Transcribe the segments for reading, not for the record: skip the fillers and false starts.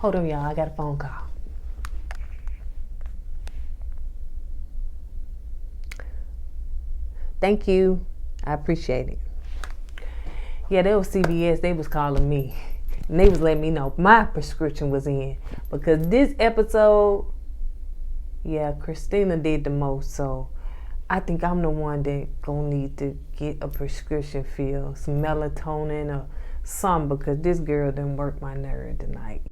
Hold on, y'all. I got a phone call. Thank you. I appreciate it. Yeah, that was CBS. They was calling me. And they was letting me know my prescription was in. Because this episode, yeah, Christina did the most. So I think I'm the one that gonna need to get a prescription filled. Some melatonin or something. Because this girl done worked my nerve tonight.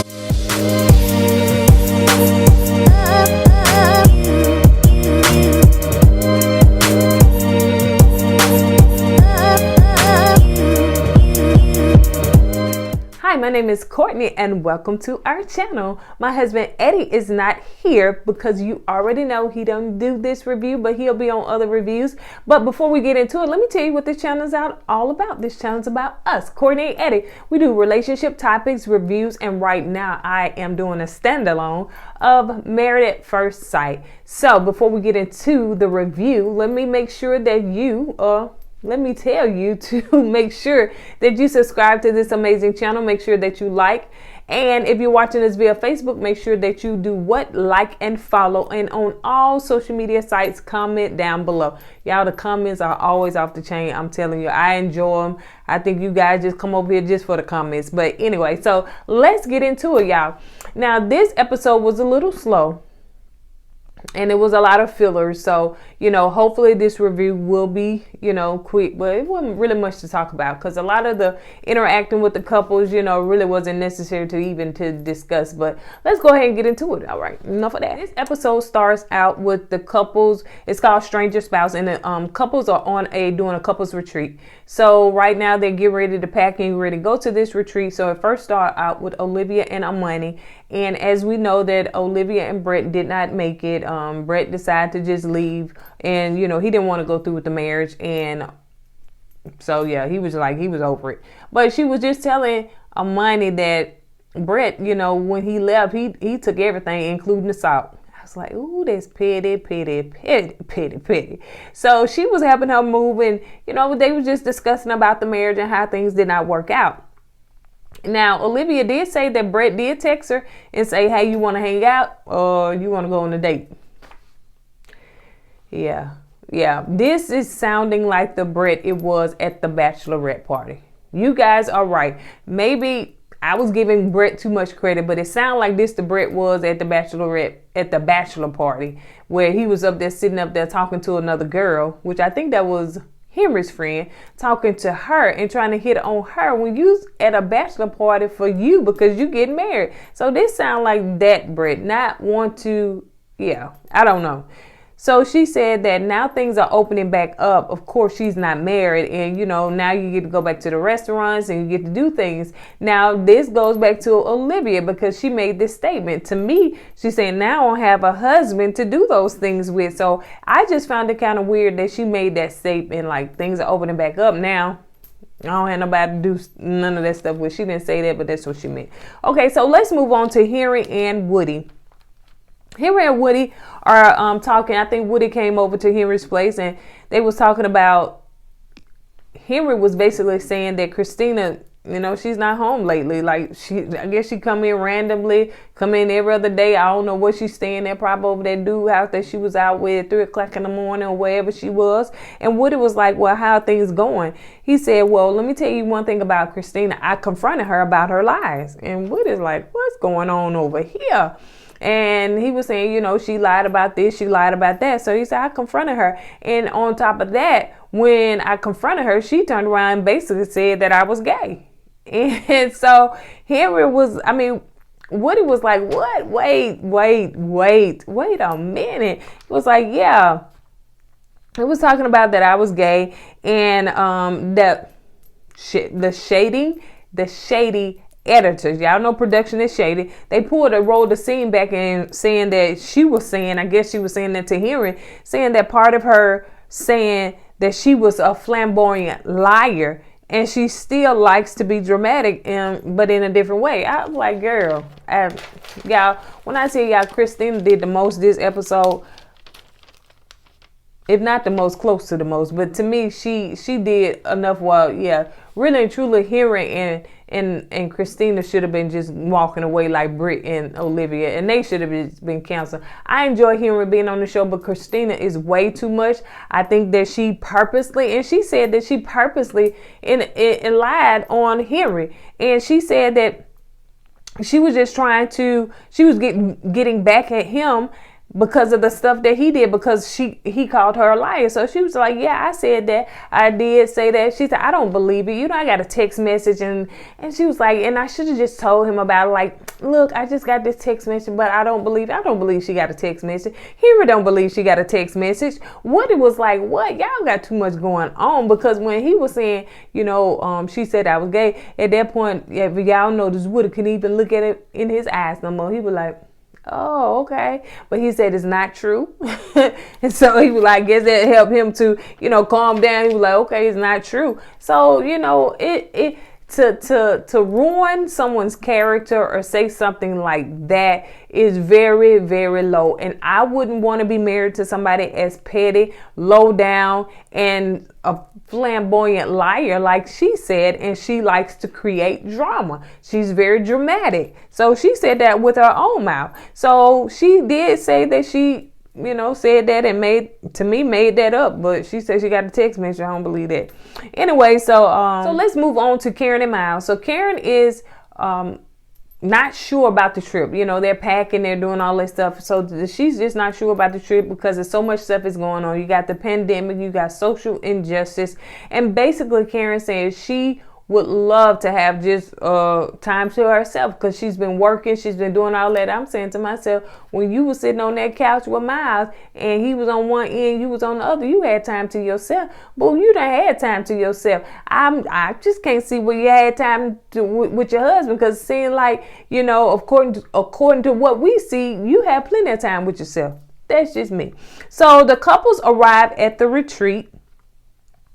Hi, my name is Kourtney and welcome to our channel. My husband Eddie is not here because you already know he don't do this review, but he'll be on other reviews. But before we get into it, let me tell you what this channel is all about. This channel is about us, Kourtney and Eddie. We do relationship topics, reviews, and right now I am doing a standalone of Married at First Sight. So before we get into the review, let me make sure that let me tell you to make sure that you subscribe to this amazing channel. Make sure that you like. And if you're watching this via Facebook, make sure that you do what? Like and follow. And on all social media sites, comment down below. Y'all, the comments are always off the chain. I'm telling you, I enjoy them. I think you guys just come over here just for the comments. But anyway, so let's get into it, y'all. Now, this episode was a little slow. And it was a lot of fillers. So, hopefully this review will be, quick. But it wasn't really much to talk about because a lot of the interacting with the couples, really wasn't necessary to discuss. But let's go ahead and get into it. All right. Enough of that. This episode starts out with the couples. It's called Stranger Spouse. And the couples are doing a couples retreat. So right now they're getting ready to pack and ready to go to this retreat. So it first started out with Olivia and Amani. And as we know that Olivia and Brett did not make it, Brett decided to just leave and, he didn't want to go through with the marriage. And so, yeah, he was over it. But she was just telling Amani that Brett, when he left, he took everything, including the salt. I was like, ooh, that's petty. So she was helping her move and, they were just discussing about the marriage and how things did not work out. Now, Olivia did say that Brett did text her and say, hey, you want to hang out or you want to go on a date? Yeah. This is sounding like the Brett it was at the bachelorette party. You guys are right. Maybe I was giving Brett too much credit, but it sounded like this the Brett was at the bachelor party where he was up there sitting up there talking to another girl, which I think that was Henry's friend, talking to her and trying to hit on her when you at a bachelor party for you because you get married. So this sound like that Brett, not want to, I don't know. So she said that now things are opening back up. Of course, she's not married. And, now you get to go back to the restaurants and you get to do things. Now, this goes back to Olivia because she made this statement. To me, she said, now I don't have a husband to do those things with. So I just found it kind of weird that she made that statement like things are opening back up now. I don't have nobody to do none of that stuff with. She didn't say that, but that's what she meant. Okay, so let's move on to Henry and Woody. Henry and Woody are talking. I think Woody came over to Henry's place and they was talking about, Henry was basically saying that Christina, she's not home lately. Like I guess she come in randomly, come in every other day. I don't know where she's staying at, probably over that dude house that she was out with at 3:00 in the morning or wherever she was. And Woody was like, well, how are things going? He said, well, let me tell you one thing about Christina. I confronted her about her lies. And Woody's like, what's going on over here? And he was saying, she lied about this, she lied about that. So he said, I confronted her. And on top of that, when I confronted her, she turned around and basically said that I was gay. And so Henry Woody was like, what? Wait a minute. He was like, yeah. He was talking about that I was gay and the shady editors. Y'all know production is shady. They rolled the scene back and saying that she was saying that to Henry, saying that part of her saying that she was a flamboyant liar and she still likes to be dramatic but in a different way. I was like, girl, y'all, when I say y'all Christina did the most this episode, if not the most, close to the most. But to me, she did enough. Well, yeah, really and truly, Henry and Christina should have been just walking away like Brett and Olivia, and they should have been canceled. I enjoy Henry being on the show, but Christina is way too much. I think that she purposely, and she said that she purposely lied on Henry, and she said that she was just she was getting back at him because of the stuff that he did, because he called her a liar. So she was like, yeah, I said that. I did say that. She said, I don't believe it. You know, I got a text message, and she was like, and I should have just told him about it. Like, look, I just got this text message, but I don't believe she got a text message. Henry don't believe she got a text message. What it was like, what? Y'all got too much going on, because when he was saying, you know, she said I was gay, at that point, if y'all noticed, Woody couldn't even look at it in his eyes no more. He was like, oh, okay. But he said it's not true. And so he was like, I guess that helped him to, you know, calm down. He was like, okay, it's not true. So, you know, to ruin someone's character or say something like that is very, very low. And I wouldn't want to be married to somebody as petty, low down, and a flamboyant liar like she said, and she likes to create drama. She's very dramatic. So she said that with her own mouth. So she did say that she, you know, said that and made that up, but she said she got a text message. I don't believe that. Anyway, so let's move on to Karen and Miles. So Karen is not sure about the trip. You know, they're packing, they're doing all that stuff. So she's just not sure about the trip because there's so much stuff is going on. You got the pandemic, you got social injustice, and basically Karen says she would love to have just time to herself because she's been working, she's been doing all that. I'm saying to myself, when you were sitting on that couch with Miles and he was on one end, you was on the other, you had time to yourself. But you done had time to yourself. I just can't see where you had time with your husband, because it seems like, you know, according to what we see, you have plenty of time with yourself. That's just me. So the couples arrived at the retreat,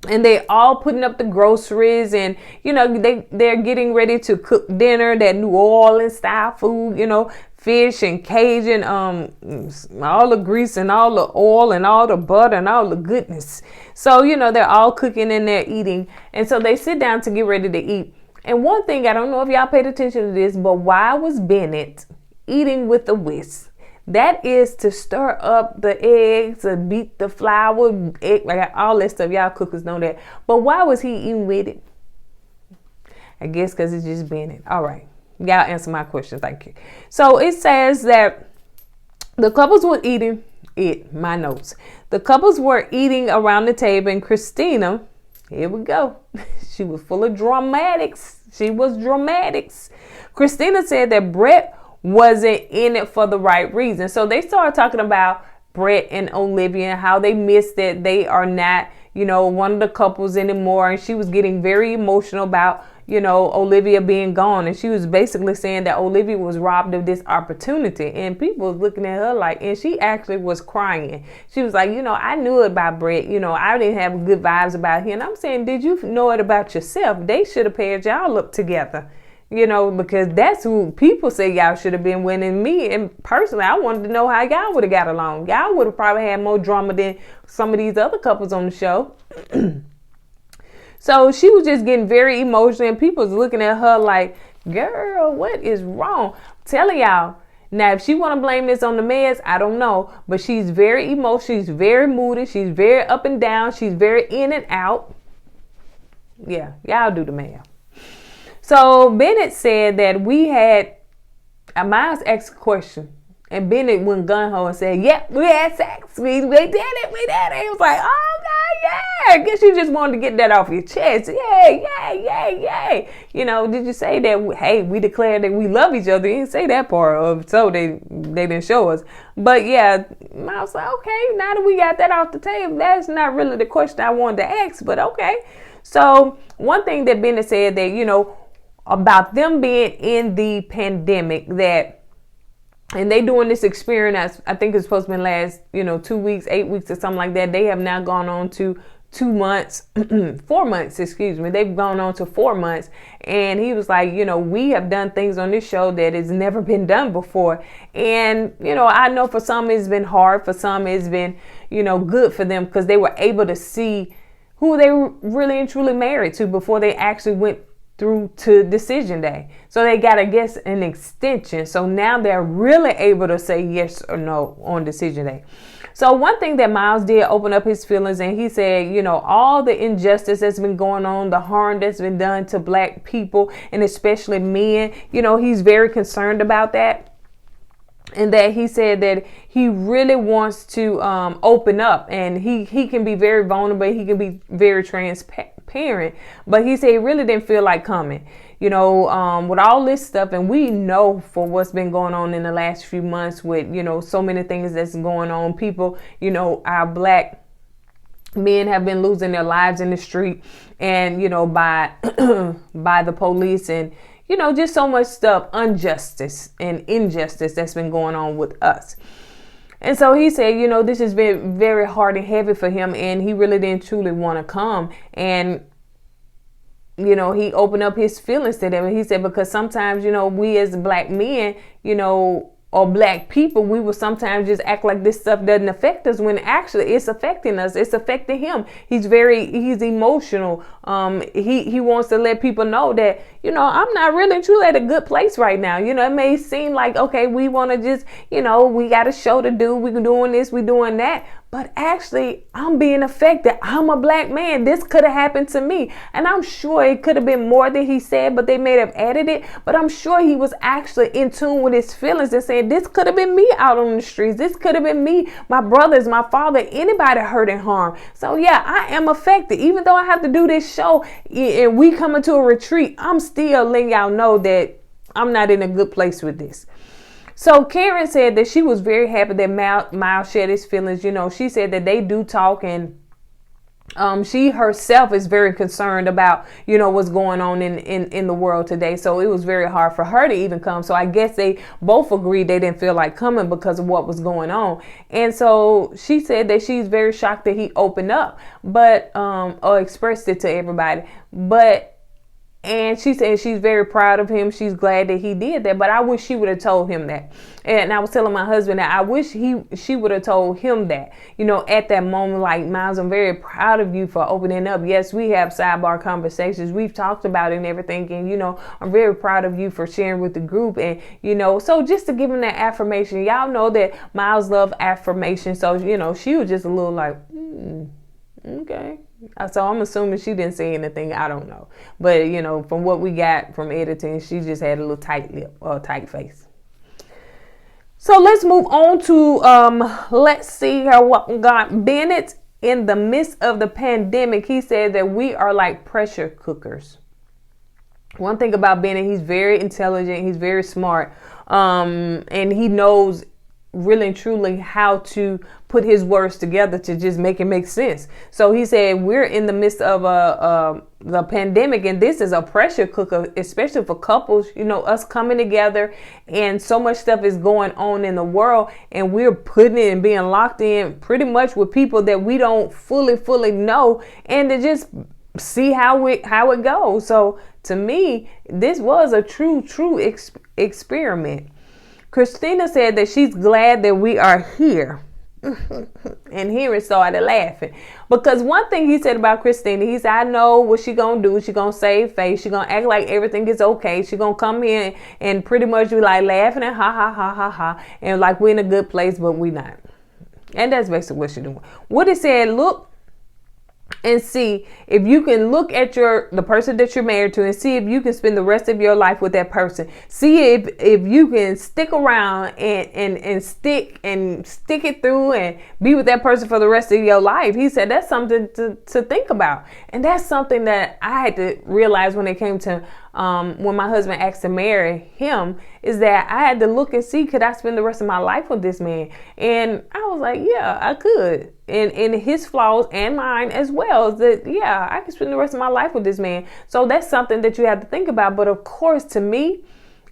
and they all putting up the groceries, and, you know, they're getting ready to cook dinner, that New Orleans style food, you know, fish and Cajun, all the grease and all the oil and all the butter and all the goodness. So, you know, they're all cooking and they're eating. And so they sit down to get ready to eat. And one thing, I don't know if y'all paid attention to this, but why was Bennett eating with a whisk? That is to stir up the eggs, to beat the flour, egg, like all that stuff. Y'all cookers know that. But why was he eating with it? I guess because it's just Bennett. All right. Y'all answer my question. Thank you. So it says that the couples were eating my notes. The couples were eating around the table, and Christina, here we go. She was full of dramatics. Christina said that Brett wasn't in it for the right reason. So they started talking about Brett and Olivia and how they missed that they are not, you know, one of the couples anymore. And she was getting very emotional about, you know, Olivia being gone. And she was basically saying that Olivia was robbed of this opportunity. And people was looking at her like, and she actually was crying. She was like, you know, I knew it about Brett. You know, I didn't have good vibes about him. And I'm saying, did you know it about yourself? They should have paired y'all up together. You know, because that's who people say y'all should have been winning. Me, and personally, I wanted to know how y'all would have got along. Y'all would have probably had more drama than some of these other couples on the show. So she was just getting very emotional, and people was looking at her like, girl, what is wrong? I'm telling y'all. Now, if she want to blame this on the meds, I don't know. But she's very emotional. She's very moody. She's very up and down. She's very in and out. Yeah, y'all do the math. So Bennett said that we had, Miles asked a question, and Bennett went gun-ho and said, yep, we had sex. We did it. He was like, oh, God, yeah. I guess you just wanted to get that off your chest. Yay. You know, did you say that, hey, we declared that we love each other? He didn't say that part of, so they didn't show us. But yeah, Miles was like, okay, now that we got that off the table, that's not really the question I wanted to ask, but okay. So one thing that Bennett said that, you know, about them being in the pandemic, that, and they doing this experience, I think it's supposed to be last, you know, 2 weeks, 8 weeks or something like that. They have now gone on to 2 months, 4 months, excuse me. They've gone on to 4 months. And he was like, you know, we have done things on this show that has never been done before. And, you know, I know for some it's been hard. For some it's been, good for them because they were able to see who they were really and truly married to before they actually went through to decision day. So they got, I guess, an extension. So now they're really able to say yes or no on decision day. So one thing that Miles did open up his feelings, and he said, all the injustice that's been going on, the harm that's been done to Black people and especially men, he's very concerned about that. And that he said that he really wants to open up, and he can be very vulnerable. He can be very transparent, but he said he really didn't feel like coming, with all this stuff. And we know for what's been going on in the last few months with, so many things that's going on. People, our Black men have been losing their lives in the street and, by the police, and just so much stuff, injustice that's been going on with us. And so he said, this has been very hard and heavy for him, and he really didn't truly want to come. And, he opened up his feelings to them. And he said, because sometimes, we as Black men, or Black people, we will sometimes just act like this stuff doesn't affect us when actually it's affecting us. It's affecting him. He's emotional. He wants to let people know that, I'm not really truly at a good place right now. It may seem like, okay, we want to just, we got a show to do. We're doing this, we're doing that. But actually, I'm being affected. I'm a Black man. This could have happened to me. And I'm sure it could have been more than he said, but they may have added it. But I'm sure he was actually in tune with his feelings and saying, this could have been me out on the streets. This could have been me, my brothers, my father, anybody hurt and harmed. So yeah, I am affected. Even though I have to do this show and we come into a retreat, I'm still letting y'all know that I'm not in a good place with this. So Karen said that she was very happy that Miles shared his feelings. She said that they do talk, and she herself is very concerned about, what's going on in the world today. So it was very hard for her to even come. So I guess they both agreed they didn't feel like coming because of what was going on. And so she said that she's very shocked that he opened up, but or expressed it to everybody. And she said she's very proud of him. She's glad that he did that. But I wish she would have told him that. And I was telling my husband that I wish she would have told him that, at that moment, like, Miles, I'm very proud of you for opening up. Yes, we have sidebar conversations. We've talked about it and everything. And, I'm very proud of you for sharing with the group. And, so just to give him that affirmation, y'all know that Miles loves affirmation. So, she was just a little like, okay. So I'm assuming she didn't say anything. I don't know. But, from what we got from editing, she just had a little tight lip or tight face. So let's move on to, let's see what we got. Bennett, in the midst of the pandemic, he said that we are like pressure cookers. One thing about Bennett, he's very intelligent. He's very smart. And he knows really and truly how to put his words together to just make it make sense. So he said we're in the midst of the pandemic, and this is a pressure cooker, especially for couples, us coming together, and so much stuff is going on in the world, and we're putting it and being locked in pretty much with people that we don't fully know, and to just see how it goes. So to me, this was a true experiment. Christina said that she's glad that we are here. And here it started laughing. Because one thing he said about Christina, he said, I know what she gonna do. She gonna save face. She gonna act like everything is okay. She gonna come in and pretty much be like laughing and ha. And like we're in a good place, but we not. And that's basically what she's doing. What he said, look and see if you can look at the person that you're married to and see if you can spend the rest of your life with that person. See if you can stick around and stick it through and be with that person for the rest of your life. He said that's something to think about. And that's something that I had to realize when it came to when my husband asked to marry him, is that I had to look and see, could I spend the rest of my life with this man? And I was like, yeah, I could. And his flaws and mine as well, is that, yeah, I could spend the rest of my life with this man. So that's something that you have to think about. But of course, to me,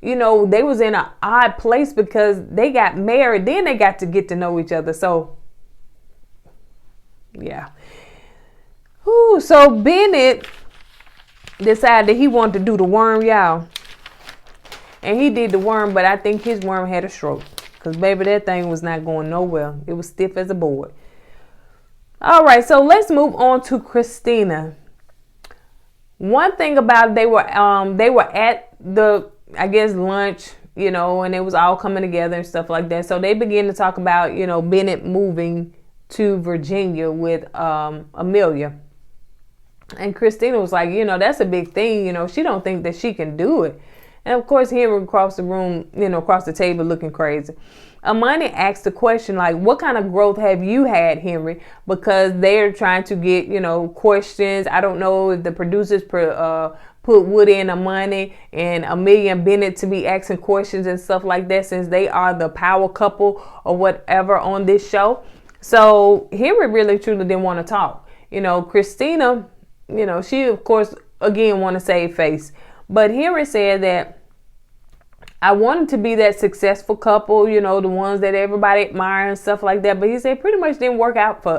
they was in an odd place because they got married, then they got to get to know each other. So, yeah. So Bennett decided that he wanted to do the worm, y'all. And he did the worm, but I think his worm had a stroke. Because, baby, that thing was not going nowhere. It was stiff as a board. All right, so let's move on to Christina. One thing about they were at the, I guess, lunch, and it was all coming together and stuff like that. So they began to talk about, Bennett moving to Virginia with Amelia. And Christina was like, that's a big thing. She don't think that she can do it. And of course, Henry across the room, across the table looking crazy. Amani asked the question, like, what kind of growth have you had, Henry? Because they're trying to get, questions. I don't know if the producers put Woody and Amani and Amelia and Bennett to be asking questions and stuff like that, since they are the power couple or whatever on this show. So Henry really truly didn't want to talk. Christina, she of course again want to save face. But Henry said that I wanted to be that successful couple, the ones that everybody admire and stuff like that. But he said pretty much didn't work out for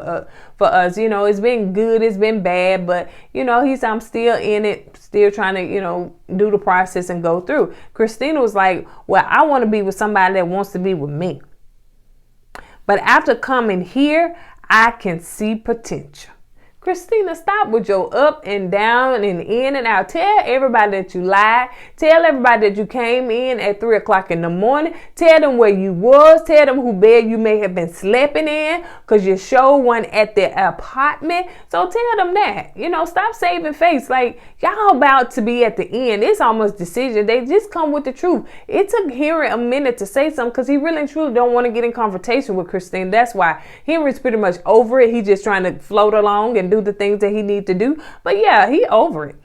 us. It's been good, it's been bad, but he said I'm still in it, still trying to do the process and go through. Christina was like, well, I want to be with somebody that wants to be with me. But after coming here, I can see potential. Christina, stop with your up and down and in and out. Tell everybody that you lied. Tell everybody that you came in at 3 o'clock in the morning. Tell them where you was. Tell them who bed you may have been sleeping in, because your show went at the apartment. So tell them that. Stop saving face. Like, y'all about to be at the end. It's almost decision. They just come with the truth. It took Henry a minute to say something, because he really and truly don't want to get in confrontation with Christina. That's why Henry's pretty much over it. He's just trying to float along and do the things that he need to do. But yeah, he over it.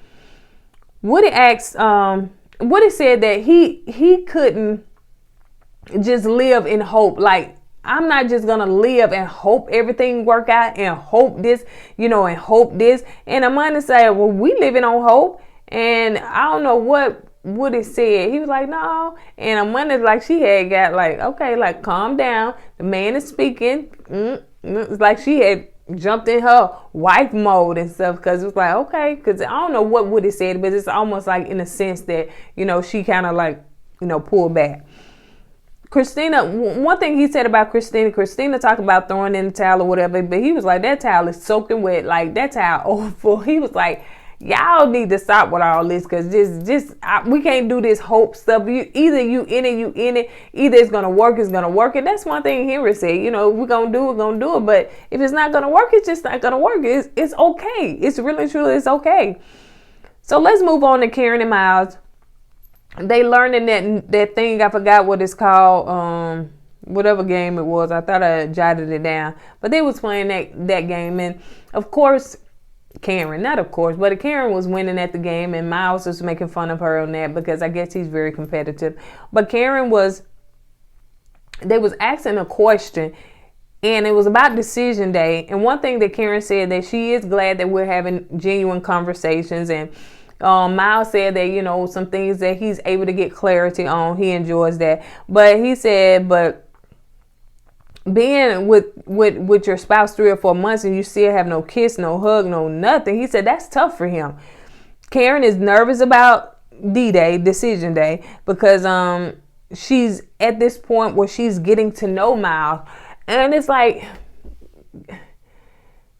Woody said that he couldn't just live in hope. Like, I'm not just gonna live and hope everything work out and hope this, and hope this. And Amanda said, well, we living on hope. And I don't know what Woody said. He was like, no. And Amanda, like, she had got like, okay, like, calm down. The man is speaking. It's like she had jumped in her wife mode and stuff, because it was like, okay, because I don't know what Woody said, but it's almost like in a sense that, she kind of like, pulled back. Christina, one thing he said about Christina talked about throwing in the towel or whatever, but he was like, that towel is soaking wet, like that towel overfull. He was like, y'all need to stop with all this, because we can't do this hope stuff. Either you in it, either it's gonna work, and that's one thing Henry said, we're gonna do it, but if it's not gonna work, it's just not gonna work. It's okay. It's really truly, it's okay. So let's move on to Karen and Miles. They learning that thing, I forgot what it's called, whatever game it was. I thought I jotted it down, but they was playing that game, and of course Karen was winning at the game, and Miles was making fun of her on that, because I guess he's very competitive. But they was asking a question, and it was about decision day. And one thing that Karen said, that she is glad that we're having genuine conversations. And Miles said that, some things that he's able to get clarity on, he enjoys that. But he said, but being with your spouse 3 or 4 months and you still have no kiss, no hug, no nothing, he said that's tough for him. Karen is nervous about D-Day, decision day, because she's at this point where she's getting to know Miles. And it's like,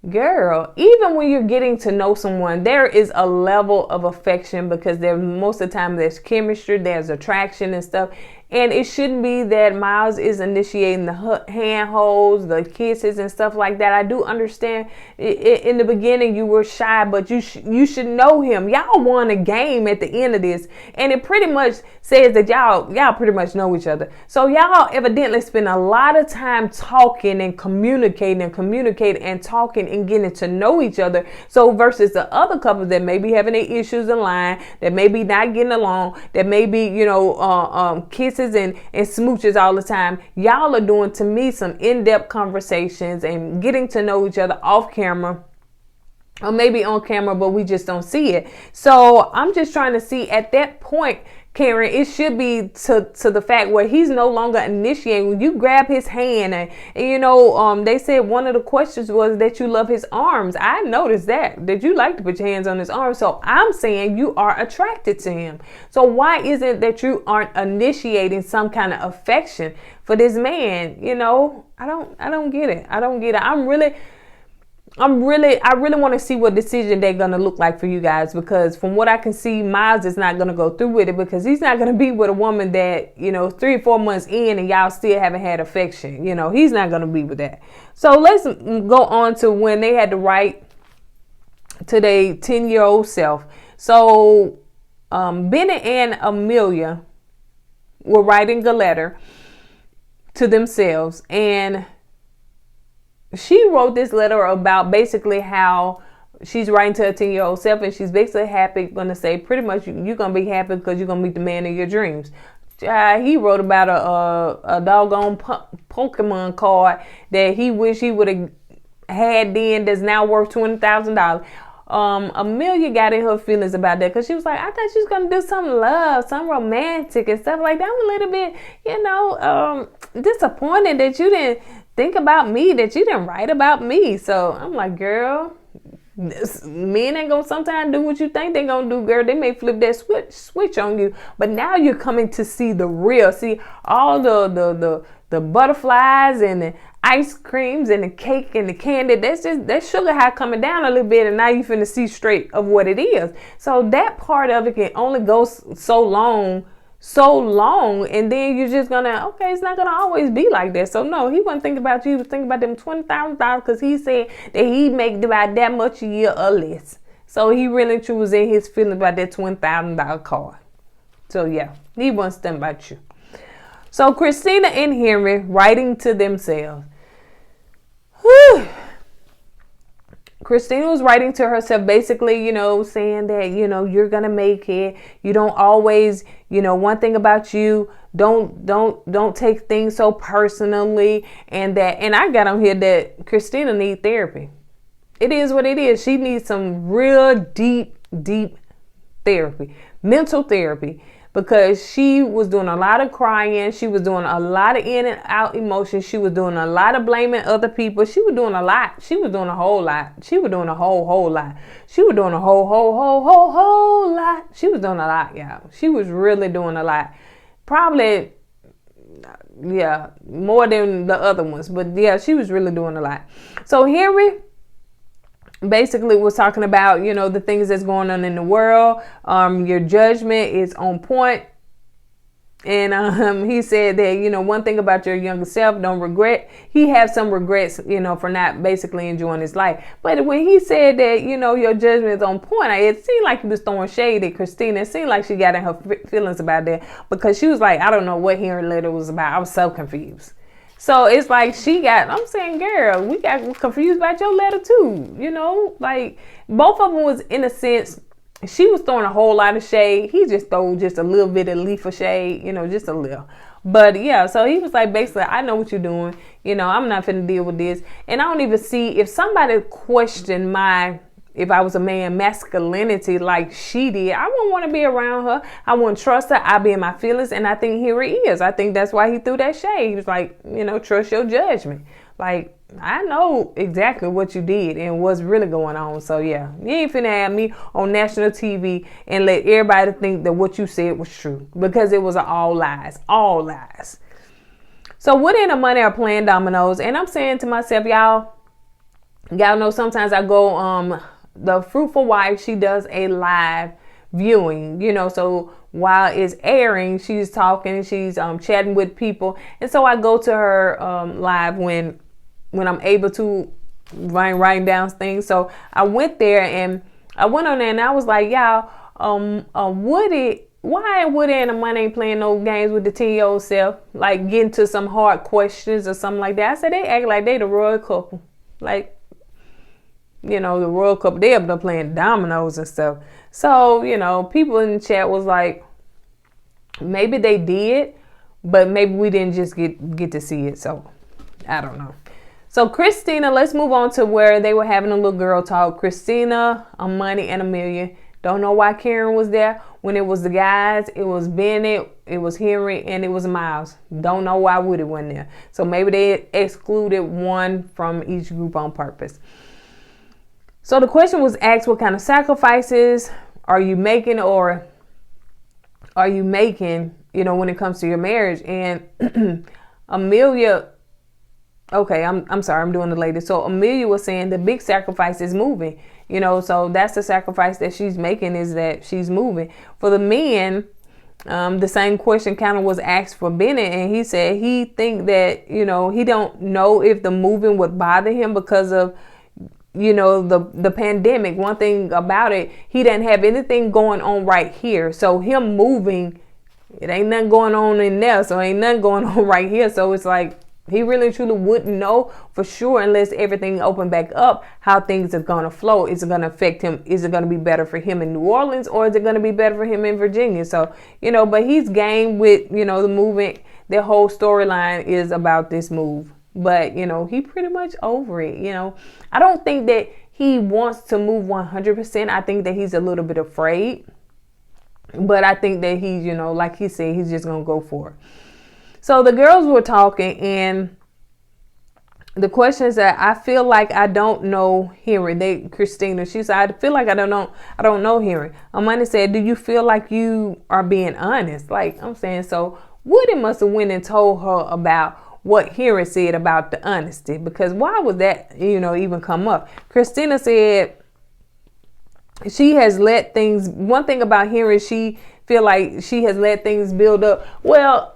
girl, even when you're getting to know someone, there is a level of affection, because most of the time there's chemistry, there's attraction and stuff. And it shouldn't be that Miles is initiating the handholds, the kisses and stuff like that. I do understand in the beginning you were shy, but you should know him. Y'all won a game at the end of this. And it pretty much says that y'all pretty much know each other. So y'all evidently spend a lot of time talking and communicating and talking and getting to know each other. So versus the other couples that may be having their issues in line, that may be not getting along, that may be, kisses and smooches all the time. Y'all are doing, to me, some in-depth conversations and getting to know each other off camera, or maybe on camera, but we just don't see it. So I'm just trying to see at that point, Karen, it should be to the fact where he's no longer initiating. When you grab his hand and they said one of the questions was that you love his arms. I noticed that you like to put your hands on his arms. So I'm saying you are attracted to him. So why is it that you aren't initiating some kind of affection for this man? I don't get it. I'm really, I really want to see what decision they're going to look like for you guys, because from what I can see, Miles is not going to go through with it, because he's not going to be with a woman that, 3 or 4 months in and y'all still haven't had affection. He's not going to be with that. So let's go on to when they had to write to their 10-year-old self. So Bennett and Amelia were writing a letter to themselves, and she wrote this letter about basically how she's writing to her 10-year-old self, and she's basically going to say pretty much you're going to be happy because you're going to meet the man of your dreams. He wrote about a doggone Pokemon card that he wished he would have had then, that's now worth $20,000. Amelia got in her feelings about that, because she was like, I thought she was going to do some love, some romantic and stuff like that. I'm a little bit, disappointed that you didn't think about me, that you didn't write about me. So I'm like, girl, men ain't gonna sometimes do what you think they gonna do, girl. They may flip that switch on you, but now you're coming to see the real, see all the butterflies and the ice creams and the cake and the candy. That sugar high coming down a little bit, and now you finna see straight of what it is. So that part of it can only go so long, and then you're just gonna, okay, it's not gonna always be like that. So no, he wasn't thinking about you. He was thinking about them $20,000, because he said that he make about that much a year or less. So he really truly was in his feelings about that $20,000 car. So yeah, he wasn't thinking about you. So Christina and Henry writing to themselves. Whew. Christina was writing to herself, basically, saying that, you're going to make it. You don't always, one thing about you, don't take things so personally. And I got on here that Christina needs therapy. It is what it is. She needs some real deep therapy, mental therapy, because she was doing a lot of crying. She was doing a lot of in and out emotions. She was doing a lot of blaming other people. She was doing a lot. She was doing a whole lot. She was doing a whole lot. She was doing a whole lot. She was doing a lot, y'all. She was really doing a lot. Probably, yeah, more than the other ones. But yeah, she was really doing a lot. So Henry basically was talking about, the things that's going on in the world. Your judgment is on point. And he said that, one thing about your younger self, don't regret. He has some regrets, for not basically enjoying his life. But when he said that, your judgment is on point, it seemed like he was throwing shade at Christina. It seemed like she got in her feelings about that, because she was like, I don't know what Henry letter was about. I was so confused. So it's like I'm saying, girl, we got confused about your letter too. Like both of them was, in a sense, she was throwing a whole lot of shade. He just threw just a little bit of leaf of shade, just a little. But yeah, so he was like, basically, I know what you're doing. I'm not finna deal with this. And I don't even see, if somebody questioned if I was a man, masculinity like she did, I wouldn't want to be around her. I wouldn't trust her. I'd be in my feelings. And I think here he is. I think that's why he threw that shade. He was like, trust your judgment. Like, I know exactly what you did and what's really going on. So yeah, you ain't finna have me on national TV and let everybody think that what you said was true, because it was all lies. So Woody and the Money are playing dominoes. And I'm saying to myself, y'all know sometimes I go, the Fruitful Wife, she does a live viewing, so while it's airing, she's talking, she's chatting with people. And so I go to her live when I'm able to, writing down things. So I went there, and I went on there, and I was like, y'all, Woody, why Woody and the Money ain't playing no games with the 10-year-old self, like getting to some hard questions or something like that? I said, they act like they the royal couple. Like, the World Cup, they up there playing dominoes and stuff. So, people in the chat was like, maybe they did, but maybe we didn't just get to see it. So, I don't know. So, Christina, let's move on to where they were having a little girl talk. Christina, Money, and Amelia. Don't know why Karen was there. When it was the guys, it was Bennett, it was Henry, and it was Miles. Don't know why Woody wasn't there. So, maybe they excluded one from each group on purpose. So the question was asked, what kind of sacrifices are you making, when it comes to your marriage? And Amelia Okay, I'm sorry, I'm doing the latest. So Amelia was saying the big sacrifice is moving. So that's the sacrifice that she's making, is that she's moving. For the men, the same question kind of was asked for Bennett, and he said he think that he don't know if the moving would bother him because of the pandemic. One thing about it, he didn't have anything going on right here, so him moving, it ain't nothing going on in there, so ain't nothing going on right here. So it's like he really truly wouldn't know for sure unless everything opened back up how things are going to flow. Is it going to affect him? Is it going to be better for him in New Orleans, or is it going to be better for him in Virginia? So, but he's game with, the movement. Their whole storyline is about this move. But, he pretty much over it. I don't think that he wants to move 100%. I think that he's a little bit afraid. But I think that he's, like he said, he's just going to go for it. So the girls were talking, and the question is that I feel like I don't know Henry. Christina, she said, I feel like I don't know Henry. Amanda said, do you feel like you are being honest? Like I'm saying, so Woody must have went and told her about what Henry said about the honesty, because why would that, even come up? Christina said she has let things, one thing about Henry, she feel like she has let things build up. Well,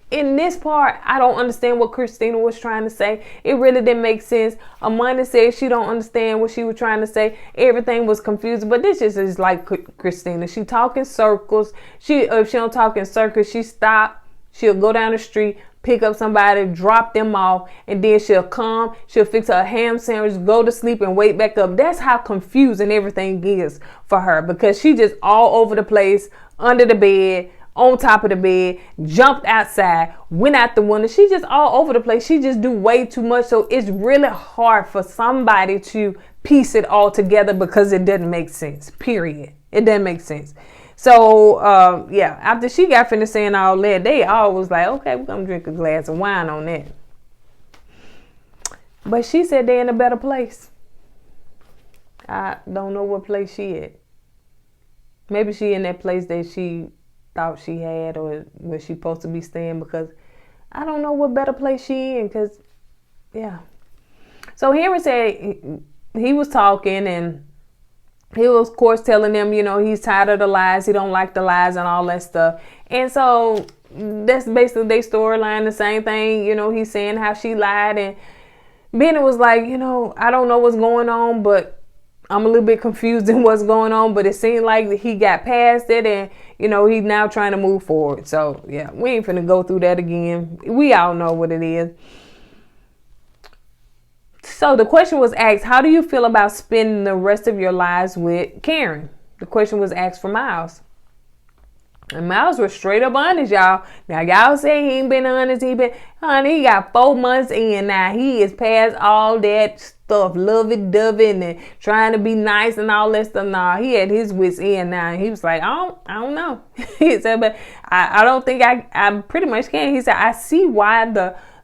in this part, I don't understand what Christina was trying to say. It really didn't make sense. Amanda said she don't understand what she was trying to say. Everything was confusing. But this just is like Christina. She talk in circles. If she don't talk in circles, she stop. She'll go down the street, pick up somebody, drop them off, and then she'll come. She'll fix her a ham sandwich, go to sleep, and wake back up. That's how confusing everything is for her, because she just all over the place, under the bed, on top of the bed, jumped outside, went out the window. She just all over the place. She just do way too much. So it's really hard for somebody to piece it all together, because it doesn't make sense, period. It doesn't make sense. So, after she got finished saying all that, they all was like, okay, we're going to drink a glass of wine on that. But she said they're in a better place. I don't know what place she at. Maybe she in that place that she thought she had, or where she supposed to be staying, because I don't know what better place she in, because so Henry said he was talking, and he was of course telling them he's tired of the lies, he don't like the lies and all that stuff. And so that's basically their storyline, the same thing. He's saying how she lied, and Bennett was like, I don't know what's going on, but I'm a little bit confused in what's going on, but it seemed like he got past it, and he's now trying to move forward. So we ain't finna go through that again. We all know what it is. So the question was asked, how do you feel about spending the rest of your lives with Karen? The question was asked for Miles. And Miles was straight up honest, y'all. Now, y'all say he ain't been honest. He got 4 months in now. He is past all that stuff, lovey-dovey and trying to be nice and all that stuff. Nah, he had his wits in now. And he was like, I don't know. He said, but I don't think I pretty much can. He said, I see why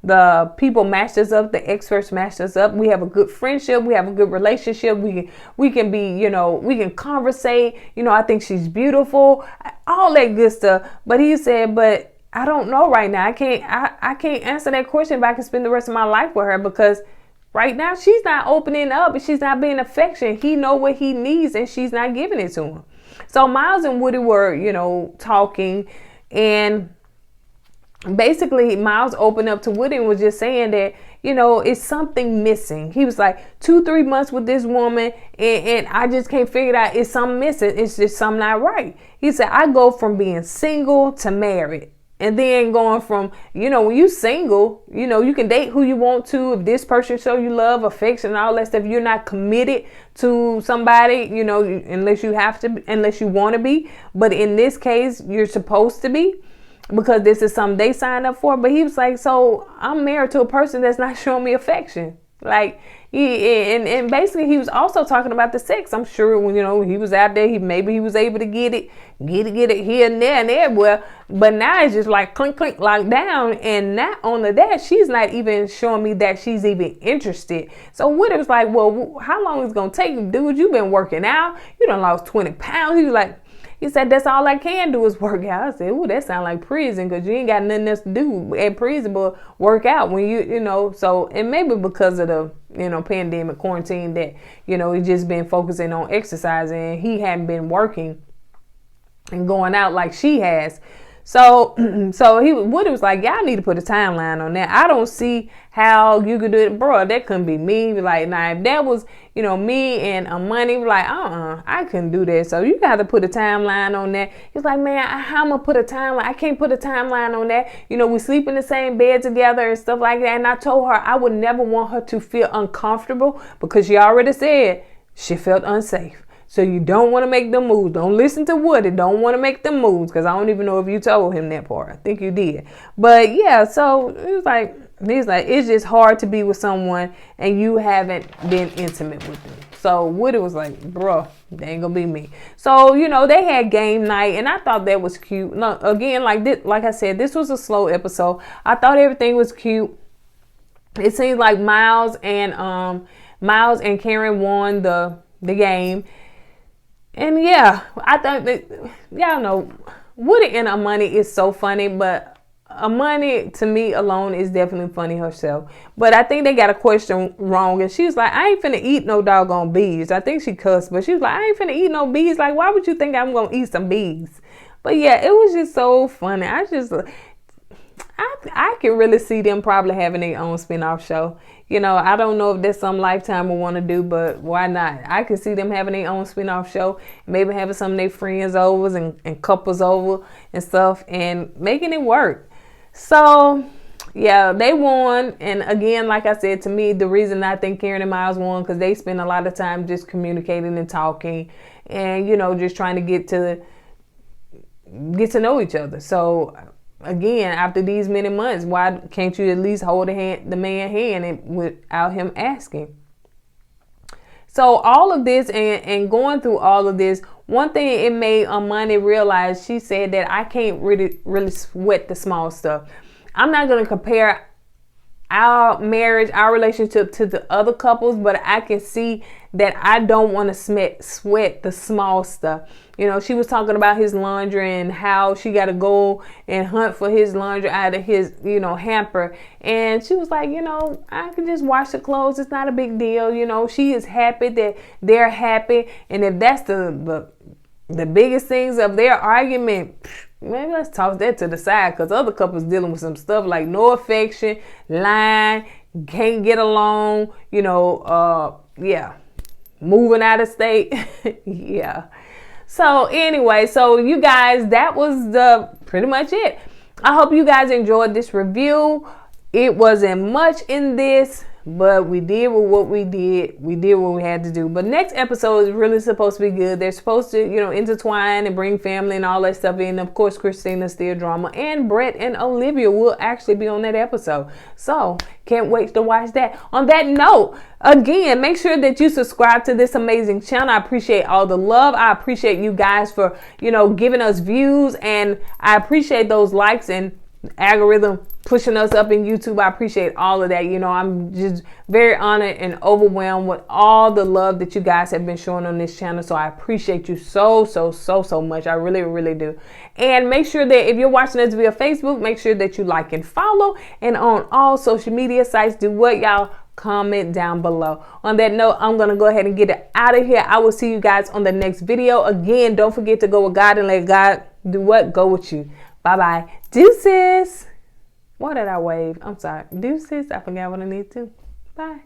the people matched us up, the experts matched us up. We have a good friendship. We have a good relationship. We can be, we can conversate. I think she's beautiful, all that good stuff. But he said, but I don't know right now. I can't answer that question if I can spend the rest of my life with her, because right now she's not opening up and she's not being affectionate. He know what he needs and she's not giving it to him. So Miles and Woody were, talking, and basically Miles opened up to Woody and was just saying that, it's something missing. He was like 2-3 months with this woman, and I just can't figure it out. It's something missing. It's just something not right. He said, I go from being single to married. And then going from, when you single, you can date who you want to. If this person show you love, affection, all that stuff, you're not committed to somebody, unless you want to be. But in this case, you're supposed to be, because this is something they signed up for. But he was like, so I'm married to a person that's not showing me affection. Like, and basically he was also talking about the sex. I'm sure when, he was out there, maybe he was able to get it here and there and everywhere. But now it's just like clink, clink, locked down. And not only that, she's not even showing me that she's even interested. So Woody was like, well, how long is it going to take? Dude, you've been working out. You done lost 20 pounds. He was like, He said, that's all I can do is work out. I said, ooh, that sounds like prison, because you ain't got nothing else to do at prison but work out when you know. So, and maybe because of the, pandemic, quarantine, that, he's just been focusing on exercising, and he hadn't been working and going out like she has. So Woody was like, y'all need to put a timeline on that. I don't see how you could do it, bro. That couldn't be me. Like, now if that was, me and money, like, I couldn't do that. So you got to put a timeline on that. He's like, man, how am I put a timeline? I can't put a timeline on that. We sleep in the same bed together and stuff like that. And I told her I would never want her to feel uncomfortable, because she already said she felt unsafe. So you don't want to make them moves. Don't listen to Woody. Don't want to make them moves, because I don't even know if you told him that part. I think you did. But yeah, so he's like, it's just hard to be with someone and you haven't been intimate with them. So Woody was like, bro, that ain't gonna be me. So, they had game night, and I thought that was cute. No, again, like I said, this was a slow episode. I thought everything was cute. It seems like Miles and Karen won the game. And yeah, I thought that, y'all know, Woody and Amani is so funny, but Amani, to me alone, is definitely funny herself. But I think they got a question wrong, and she was like, I ain't finna eat no doggone bees. I think she cussed, but she was like, I ain't finna eat no bees. Like, why would you think I'm gonna eat some bees? But yeah, it was just so funny. I can really see them probably having their own spinoff show. I don't know if that's some Lifetime will want to do, but why not? I can see them having their own spinoff show, maybe having some of their friends over and couples over and stuff, and making it work. So yeah, they won. And again, like I said, to me, the reason I think Karen and Miles won, because they spend a lot of time just communicating and talking, and just trying to get to know each other. So again, after these many months, why can't you at least hold the man's hand without him asking? So all of this and going through all of this, one thing it made Amani realize, she said that I can't really sweat the small stuff. I'm not going to compare our marriage, our relationship to the other couples, but I can see that I don't want to sweat the small stuff. She was talking about his laundry and how she got to go and hunt for his laundry out of his, hamper. And she was like, I can just wash the clothes. It's not a big deal. She is happy that they're happy. And if that's the biggest things of their argument, maybe let's toss that to the side, because other couples dealing with some stuff like no affection, lying, can't get along, moving out of state. Yeah. So anyway, so you guys, that was pretty much it. I hope you guys enjoyed this review. It wasn't much in this, but we did what we did. We did what we had to do. But next episode is really supposed to be good. They're supposed to, intertwine and bring family and all that stuff in. Of course, Christina still drama, and Brett and Olivia will actually be on that episode. So can't wait to watch that. On that note, again, make sure that you subscribe to this amazing channel. I appreciate all the love. I appreciate you guys for, giving us views, and I appreciate those likes and algorithm pushing us up in YouTube. I appreciate all of that. I'm just very honored and overwhelmed with all the love that you guys have been showing on this channel. So I appreciate you so much. I really, really do. And make sure that if you're watching us via Facebook, make sure that you like and follow. And on all social media sites, do what, y'all? Comment down below. On that note, I'm going to go ahead and get it out of here. I will see you guys on the next video. Again, don't forget to go with God and let God do what? Go with you. Bye-bye. Deuces. Why did I wave? I'm sorry. Deuces. I forgot what I need to. Bye.